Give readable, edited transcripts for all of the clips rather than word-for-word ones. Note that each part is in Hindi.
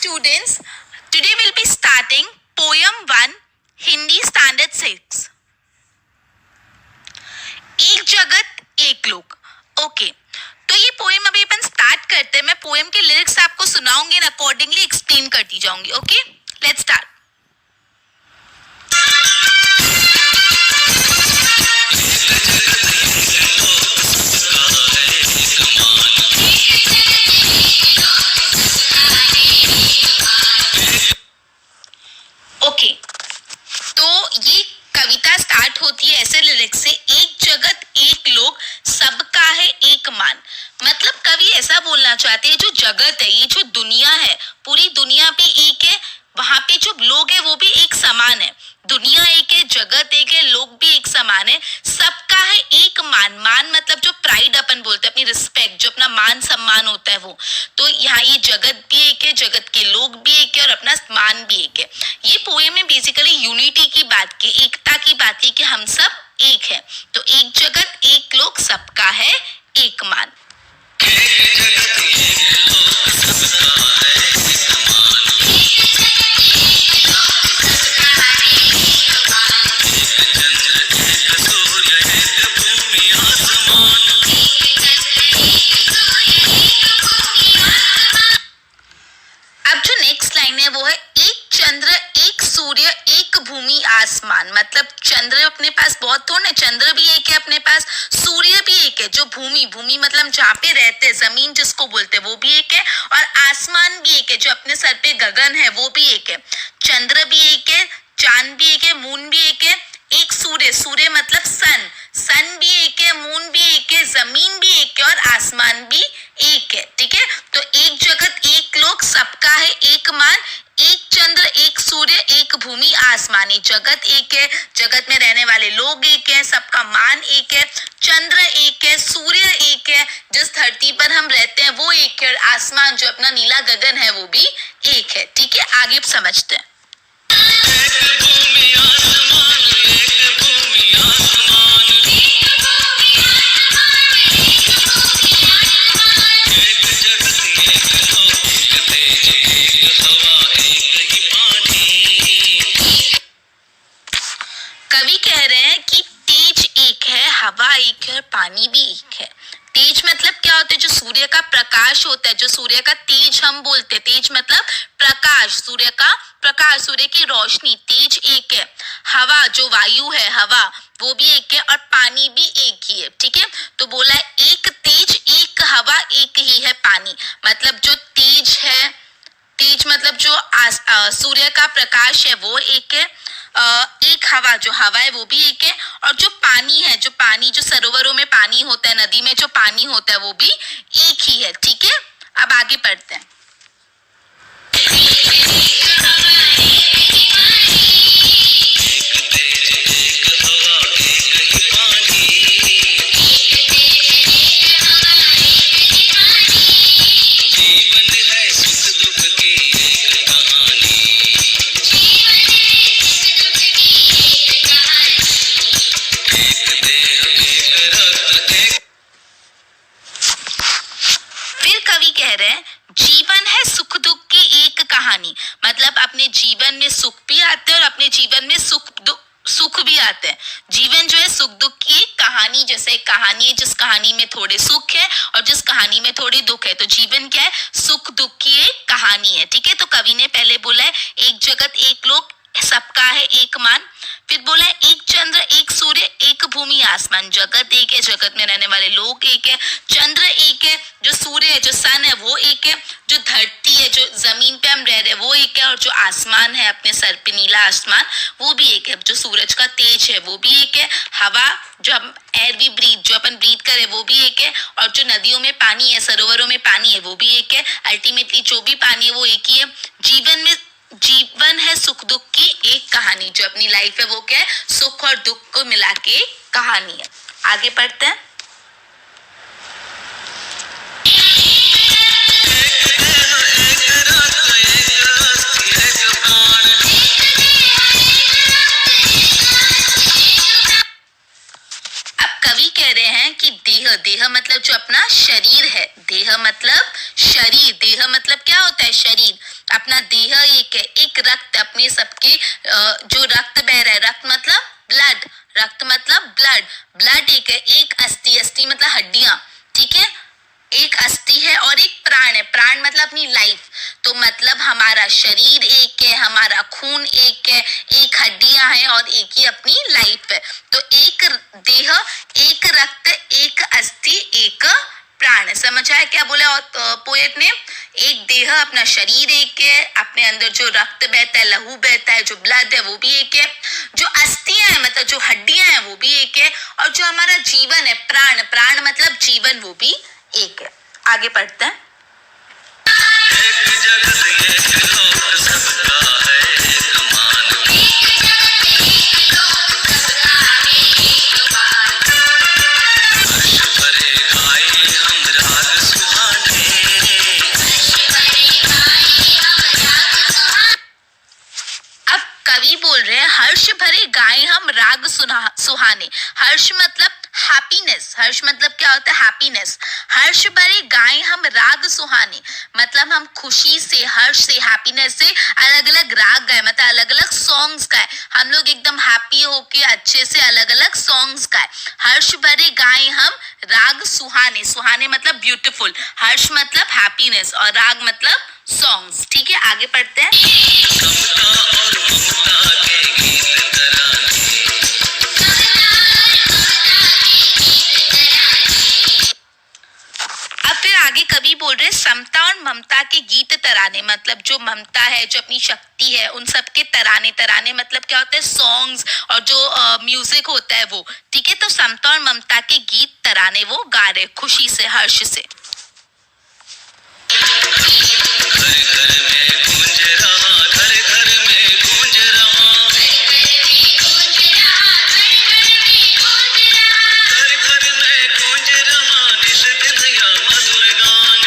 students, today we'll be starting poem 1, Hindi standard 6. एक जगत एक लोग. ओके, तो ये पोएम अभी अपन स्टार्ट करते हैं. मैं पोएम के लिरिक्स आपको सुनाऊंगी एंड अकॉर्डिंगली एक्सप्लेन करती जाऊंगी. Okay, let's start. ओके, तो ये कविता स्टार्ट होती है ऐसे लिरिक्स से, एक जगत एक लोग सबका है एक मान. मतलब कवि ऐसा बोलना चाहते हैं जो जगत है, ये जो दुनिया है, पूरी दुनिया भी एक है, वहां पे जो लोग है वो भी एक समान है. दुनिया एक है, जगत एक है, लोग भी एक समान है, सबका है एक मान. मान मतलब जो प्राइड अपन बोलते हैं, अपनी रिस्पेक्ट, जो अपना मान सम्मान होता है वो. तो यहाँ ये जगत भी एक है, जगत के लोग भी एक है और अपना मान भी एक है. ये पोएम में बेसिकली यूनिटी की बात की, एकता की बात की कि हम सब एक है. तो एक जगत एक लोग सबका है एक मान. वो है एक चंद्र एक सूर्य एक भूमि आसमान. मतलब चंद्र अपने पास बहुत थोड़ा, चंद्र भी एक है अपने पास, सूर्य भी एक है, जो भूमि, भूमि मतलब जहाँ पे रहते हैं, जमीन जिसको बोलते हैं, वो भी एक है, और आसमान भी एक है, जो अपने सर पे गगन है वो भी एक है. चंद्र भी एक है, चांद भी एक है, मून भी एक है, एक सूर्य, सूर्य मतलब सन, सन भी एक है, मून भी एक है, जमीन भी एक है और आसमान भी एक है. ठीक है, तो एक जगत एक लोग सबका है एक मान. एक चंद्र एक सूर्य एक भूमि आसमान. जगत एक है, जगत में रहने वाले लोग एक है, सबका मान एक है, चंद्र एक है, सूर्य एक है, जिस धरती पर हम रहते हैं वो एक है, और आसमान जो अपना नीला गगन है वो भी एक है. ठीक है, आगे समझते हैं. कवि कह रहे हैं कि तेज एक है, हवा एक है और पानी भी एक है. तेज मतलब क्या होता है? जो सूर्य का प्रकाश होता है, जो सूर्य का तेज हम बोलते हैं. तेज मतलब प्रकाश, सूर्य का प्रकाश, सूर्य की रोशनी, तेज एक है. हवा जो वायु है, हवा वो भी एक है, और पानी भी एक ही है. ठीक है, तो बोला है एक तेज एक हवा एक ही है पानी. मतलब जो तेज है, तेज मतलब जो सूर्य का प्रकाश है वो एक है, एक हवा, जो हवा है वो भी एक है, और जो पानी है, जो पानी, जो सरोवरों में पानी होता है, नदी में जो पानी होता है वो भी एक ही है. ठीक है, अब आगे पढ़ते हैं. जीवन है सुख दुख की एक कहानी. मतलब अपने जीवन में सुख भी आते हैं और अपने जीवन में सुख भी आते हैं. जीवन जो है सुख दुख की एक कहानी, जैसे एक कहानी है जिस कहानी में थोड़े सुख है और जिस कहानी में थोड़ी दुख है. तो जीवन क्या है? सुख दुख की एक कहानी है. ठीक है, तो कवि ने पहले बोला है एक जगत एक लोग सबका है एक मान. फिर बोला है एक चंद्र एक सूर्य एक भूमि आसमान. जगत एक है, जगत में रहने वाले लोग एक है, चंद्र एक है, जो सूर्य है, जो सन है वो एक है, जो धरती है, जो जमीन पे हम रह रहे हैं वो एक है, और जो आसमान है अपने सर पे नीला आसमान वो भी एक है, जो सूरज का तेज है वो भी एक है, हवा जो हम एयर भी ब्रीथ, जो अपन ब्रीथ करे वो भी एक है, और जो नदियों में पानी है, सरोवरों में पानी है वो भी एक है. अल्टीमेटली जो भी पानी है वो एक ही है. जीवन है सुख दुख की एक कहानी. जो अपनी लाइफ है वो क्या है? सुख और दुख को मिला के कहानी है. आगे पढ़ते हैं. अब कवि कह रहे हैं कि देह, देह मतलब जो अपना शरीर है, देह मतलब शरीर, देह मतलब क्या होता है? शरीर. अपना देह एक है, एक रक्त अपने सबके जो रक्त बह रहा है, रक्त मतलब ब्लड, रक्त मतलब ब्लड, ब्लड एक है, एक अस्थि, अस्थि मतलब हड्डियां, ठीक है, एक अस्थि है और एक प्राण है, प्राण मतलब अपनी लाइफ। तो मतलब हमारा शरीर एक है, हमारा खून एक है, एक हड्डियां हैं और एक ही अपनी लाइफ है। तो एक देह, एक रक्त, एक अस्थि, एक प्राण। समझ आया क्या बोला और पोएट ने? एक देह, अपना शरीर एक है, अपने अंदर जो रक्त बहता है, लहू बहता है, जो ब्लड है वो भी एक है, जो अस्थियां है मतलब जो हड्डियां हैं वो भी एक है, और जो हमारा जीवन है, प्राण, प्राण मतलब जीवन, वो भी एक है। आगे पढ़ते हैं। एक जगत एक लोक सबका है एक मान, हर्ष भरे गाए हम राग सुहाने। अब कवि बोल रहे हैं हर्ष भरे गाए हम राग सुहाने। हर्ष मतलब हैप्पीनेस, हर्ष मतलब क्या होता है? हैप्पीनेस। हर्ष भरे गाए हम राग सुहाने, मतलब हम खुशी से, हर्ष से, हैप्पीनेस से अलग अलग राग गाए, मतलब अलग अलग सॉन्ग्स गाए। हम लोग एकदम हैप्पी होके अच्छे से अलग अलग सॉन्ग्स गाए। हर्ष भरे गाए हम राग सुहाने, सुहाने मतलब ब्यूटीफुल, हर्ष मतलब हैप्पीनेस और राग मतलब सॉन्ग्स। ठीक है, आगे पढ़ते हैं। समता और ममता के गीत तराने, अब फिर आगे कवि बोल रहे समता और ममता के गीत तराने, मतलब जो ममता है, जो अपनी शक्ति है, उन सब के तराने, तराने मतलब क्या होता है? सॉन्ग्स और जो म्यूजिक होता है वो। ठीक है, तो समता और ममता के गीत तराने वो गा रहे खुशी से, हर्ष से। घर घर में गूंज रहा, घर घर में गूंज रहा, घर घर में गूंज रहा निश दिन या मधुर गान।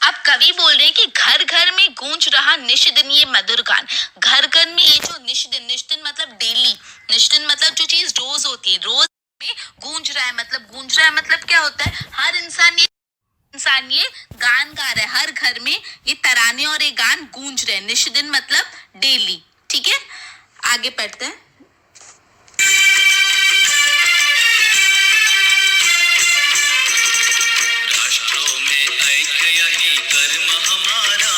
अब कवि बोल रहे हैं कि घर घर में गूंज रहा निश दिन ये मधुर गान। घर घर में ये जो निश दिन, निश दिन मतलब डेली, निश दिन मतलब जो चीज रोज होती है, रोज में गूंज रहा है, मतलब गूंज रहा है मतलब क्या होता है? हर इंसान ये गान गा रहा है, हर घर में ये तराने और ये गान गूंज रहे हैं। निष्दिन मतलब डेली। ठीक है, आगे पढ़ते हैं। राष्ट्रों में ऐक्य यही कर्म हमारा,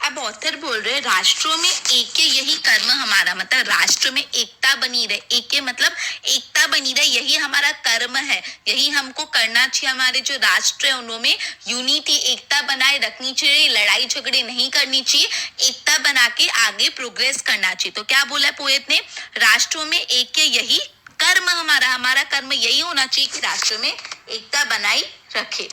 अब ऑथर बोल रहे राष्ट्रों में ऐक्य यही कर्म हमारा, मतलब राष्ट्र में एकता बनी रहे, ऐक्य मतलब एकता बनी रहे, यही हमारा कर्म है, यही हमको करना चाहिए। हमारे जो राष्ट्र है उनमें यूनिटी, एकता बनाए रखनी चाहिए, लड़ाई झगड़े नहीं करनी चाहिए, एकता बना के आगे प्रोग्रेस करना चाहिए। तो क्या बोला पोएट ने? राष्ट्रों में ऐक्य यही कर्म हमारा, हमारा कर्म यही होना चाहिए कि राष्ट्र में एकता बनाई रखे।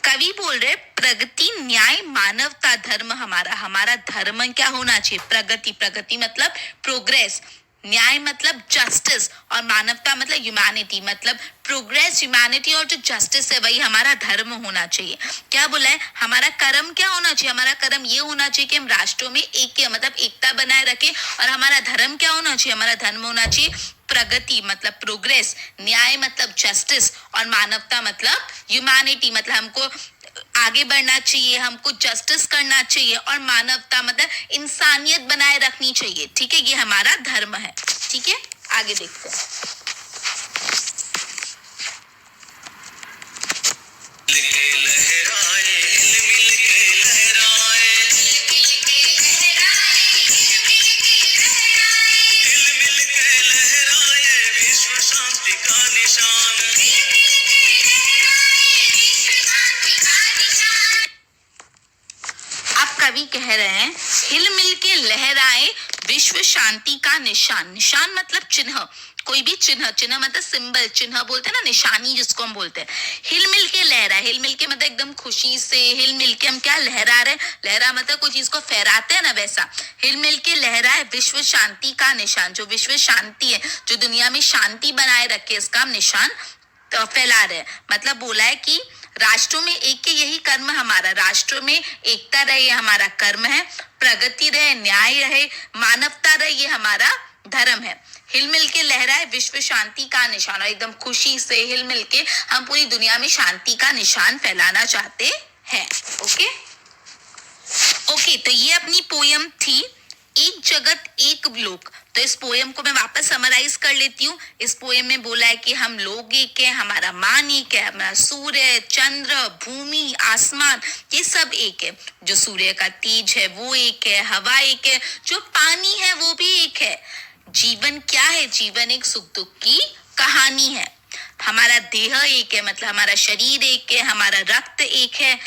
कवि बोल रहे प्रगति न्याय मानवता धर्म हमारा, हमारा धर्म क्या होना चाहिए? प्रगति, प्रगति मतलब प्रोग्रेस, न्याय मतलब जस्टिस और मानवता मतलब ह्यूमैनिटी, मतलब प्रोग्रेस, ह्यूमैनिटी और जो जस्टिस है वही हमारा धर्म होना चाहिए। क्या बोला है? हमारा कर्म क्या होना चाहिए? हमारा कर्म ये होना चाहिए कि हम राष्ट्रों में एक मतलब एकता बनाए रखें, और हमारा धर्म क्या होना चाहिए? हमारा धर्म होना चाहिए प्रगति मतलब प्रोग्रेस, न्याय मतलब जस्टिस और मानवता मतलब ह्यूमैनिटी, मतलब हमको आगे बढ़ना चाहिए, हमको जस्टिस करना चाहिए, और मानवता मतलब इंसानियत बनाए रखनी चाहिए। ठीक है, ये हमारा धर्म है। ठीक है, आगे देखते हैं। विश्व शांति का निशान, कवि कह रहे हैं हिल मिल के लहराए विश्व शांति का निशान। निशान मतलब चिन्ह, कोई भी चिन्ह, चिन्ह मतलब सिंबल, चिन्ह बोलते हैं ना, निशानी जिसको हम बोलते हैं। हिल मिल के लहरा, हिल मिल के मतलब एकदम खुशी से, हिल मिल के हम क्या लहरा रहे, लहरा मतलब कोई चीज को फहराते हैं ना, वैसा हिल मिल के लहरा है विश्व शांति का निशान। जो विश्व शांति है, जो दुनिया में शांति बनाए रखे, इसका हम निशान तो फैला रहे। मतलब बोला है कि राष्ट्रों में एक के यही कर्म हमारा, राष्ट्रों में एकता रहे हमारा कर्म है, प्रगति रहे, न्याय रहे, मानवता रहे, ये हमारा धर्म है। हिल मिल के लहराए विश्व शांति का निशान, और एकदम खुशी से हिल मिल के हम पूरी दुनिया में शांति का निशान फैलाना चाहते हैं। ओके ओके, तो ये अपनी पोयम थी एक जगत एक लोक। तो इस पोयम को मैं वापस समराइज कर लेती हूँ। इस पोयम में बोला है कि हम लोग एक है, हमारा मान एक है, हमारा सूर्य, चंद्र, भूमि, आसमान, ये सब एक है। जो सूर्य का तेज है वो एक है, हवा एक है, जो पानी है वो भी एक है। जीवन क्या है? जीवन एक सुख दुख की कहानी है। हमारा देह एक है, मतलब हमारा शरीर एक है, हमारा रक्त एक है,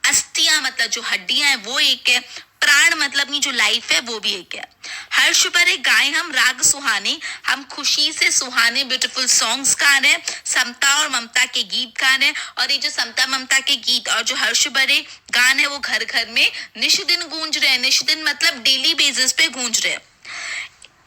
अस्थियां मतलब जो हड्डियां हैं वो एक है, प्राण मतलब अपनी जो लाइफ है वो भी एक है। हर्ष भरे गाए हम राग सुहाने, हम खुशी से सुहाने ब्यूटीफुल सॉन्ग्स गा रहे हैं, समता और ममता के गीत गा रहे हैं। और ये जो समता ममता के गीत और जो हर्ष भरे गान है वो घर घर में निश दिन गूंज रहे हैं। निश दिन मतलब डेली बेसिस पे गूंज रहे हैं।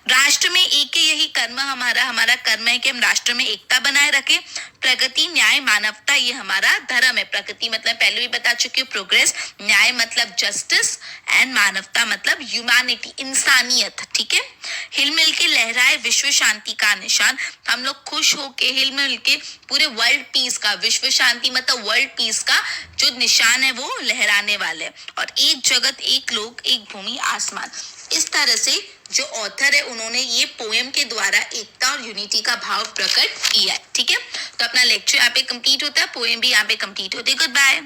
राष्ट्र में एक ही यही कर्म हमारा कर्म है कि हम राष्ट्र में एकता बनाए रखें। प्रगति, न्याय, मानवता, ये हमारा धर्म है। प्रगति मतलब पहले भी बता चुकी हूँ, प्रोग्रेस। न्याय मतलब जस्टिस, एंड मानवता मतलब ह्यूमैनिटी, इंसानियत। ठीक है। हिल मिल के लहराए विश्व शांति का निशान, हम लोग खुश होके हिल मिल के पूरे वर्ल्ड पीस का, विश्व शांति मतलब वर्ल्ड पीस का जो निशान है वो लहराने वाले। और एक जगत एक लोक एक भूमि आसमान, इस तरह से जो ऑथर है उन्होंने ये पोएम के द्वारा एकता और यूनिटी का भाव प्रकट किया है। ठीक है, तो अपना लेक्चर यहाँ पे कंप्लीट होता है, पोएम भी यहाँ पे कंप्लीट होती है। Good bye.